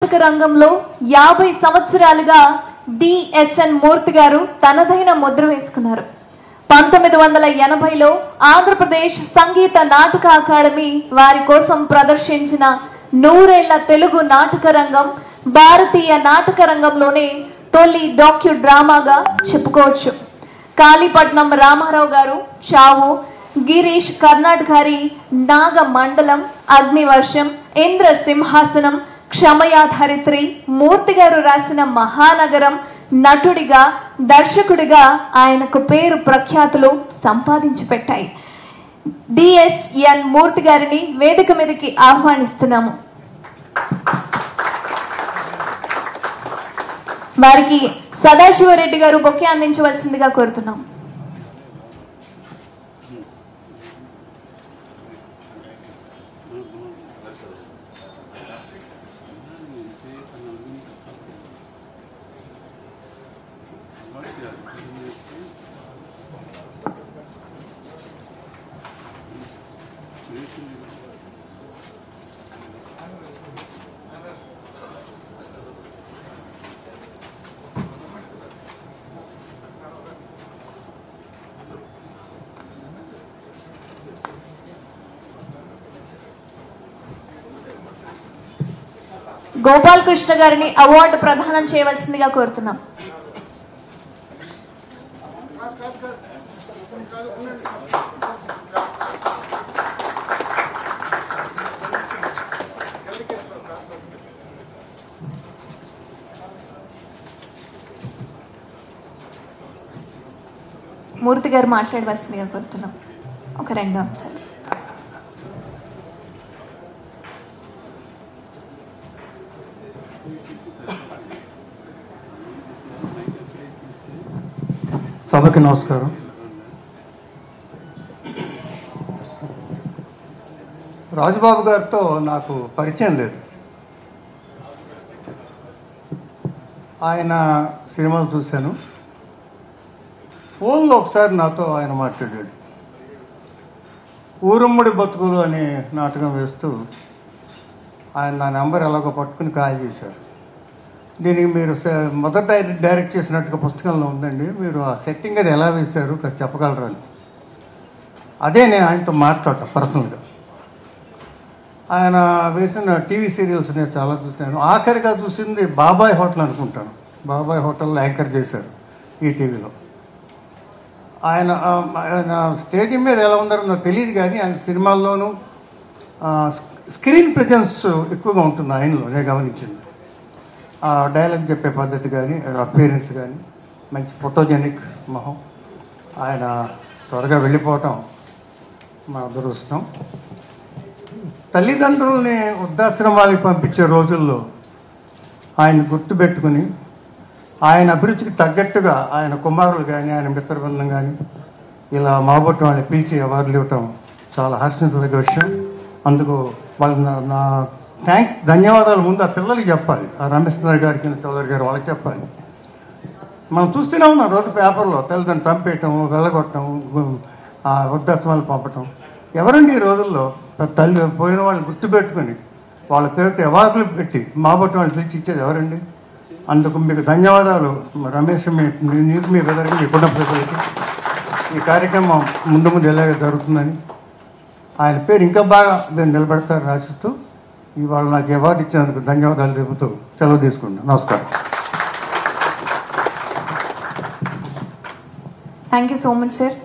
నాటక రంగంలో 50 సంవత్సరాలుగా డిఎస్ఎన్ మూర్తి గారు తనదైన ముద్ర వేసుకున్నారు. 1980లో ఆంధ్రప్రదేశ్ సంగీత నాటక అకాడమీ వారి కోసం ప్రదర్శించిన 100 ఏళ్ల తెలుగు నాటక రంగం భారతీయ నాటక రంగంలోనే తొలి డాక్యు డ్రామాగా చెప్పుకోవచ్చు. కాళీపట్నం రామారావు గారు చావు, గిరీష్ కర్నాడ్ గారి నాగమండలం, అగ్నివర్షం, ఇంద్ర సింహాసనం, క్షమయాధరిత్రి, మూర్తి గారు రాసిన మహానగరం, నటుడిగా దర్శకుడిగా ఆయనకు పేరు ప్రఖ్యాతులు సంపాదించి పెట్టాయి. డిఎస్ఎన్ మూర్తి గారిని వేదిక మీదకి ఆహ్వానిస్తున్నాము. వారికి సదాశివరెడ్డి గారు బొకే అందించవలసిందిగా కోరుతున్నాం. గోపాలకృష్ణ గారిని అవార్డు ప్రదానం చేయవలసిందిగా కోరుతున్నాం. మూర్తి గారు మాట్లాడవలసిందిగా కోరుతున్నాం. ఒక 2 అంశాలు. సభకి నమస్కారం. రాజబాబు గారితో నాకు పరిచయం లేదు. ఆయన సినిమాలు చూశాను. ఫోన్లో ఒకసారి నాతో ఆయన మాట్లాడాడు. ఊరుమ్మడి బతుకులు అనే నాటకం వేస్తూ ఆయన నా నెంబర్ ఎలాగో పట్టుకుని కాల్ చేశారు. దీనికి మీరు మొదట డైరెక్ట్ చేసినట్టుగా పుస్తకంలో ఉందండి, మీరు ఆ సెట్టింగ్ అది ఎలా వేశారు కాస్త చెప్పగలరు అని. అదే నేను ఆయనతో మాట్లాడటం పర్సనల్గా. ఆయన వేసిన టీవీ సీరియల్స్ నేను చాలా చూశాను. ఆఖరిగా చూసింది బాబాయ్ హోటల్ అనుకుంటాను. బాబాయ్ హోటల్లో యాంకర్ చేశారు ఈటీవీలో. ఆయన స్టేజ్ మీద ఎలా ఉన్నారో నాకు తెలియదు, కానీ ఆయన సినిమాల్లోనూ స్క్రీన్ ప్రెజెన్స్ ఎక్కువగా ఉంటుంది ఆయనలో, నేను గమనించింది. ఆ డైలాగ్ చెప్పే పద్ధతి కానీ, అపియరెన్స్ కానీ, మంచి ఫోటోజెనిక్ మొహం. ఆయన త్వరగా వెళ్ళిపోవటం మా అదృష్టం. తల్లిదండ్రుల్ని వృద్ధాశ్రమాలకు పంపించే రోజుల్లో ఆయన గుర్తుపెట్టుకుని ఆయన అభిరుచికి తగ్గట్టుగా ఆయన కుమారులు కానీ, ఆయన మిత్రబృందం కానీ ఇలా మాబొట్టు వాళ్ళని పిలిచి అవార్డులు ఇవ్వటం చాలా హర్షించదగ్గ విషయం. అందుకు వాళ్ళ నా థ్యాంక్స్, ధన్యవాదాలు ముందు ఆ పిల్లలకి చెప్పాలి. ఆ రమేష్ గారికి, చౌదరి గారు వాళ్ళకి చెప్పాలి. మనం చూస్తూనే ఉన్నాం రోజు పేపర్లో తల్లిదండ్రులు చంపేయటం, వెళ్ళగొట్టడం, ఆ వృద్ధాశ్రమాలు పంపటం. ఎవరండి ఈ రోజుల్లో తల్లి పోయిన వాళ్ళని గుర్తుపెట్టుకుని వాళ్ళ పేరుతో అవార్డులు పెట్టి మాబొట్టు వాళ్ళని పిలిచి ఇచ్చేది ఎవరండి? అందుకు మీకు ధన్యవాదాలు రమేష్, మీ బెదరికి, మీ కుటుంబ ప్రజలకి. ఈ కార్యక్రమం ముందు ఎలాగ జరుగుతుందని ఆయన పేరు ఇంకా బాగా నేను నిలబెడతారని ఆశిస్తూ ఇవాళ నాకు అవార్డు ఇచ్చినందుకు ధన్యవాదాలు చెబుతూ సెలవు తీసుకుంటాను. నమస్కారం. Thank you so much sir.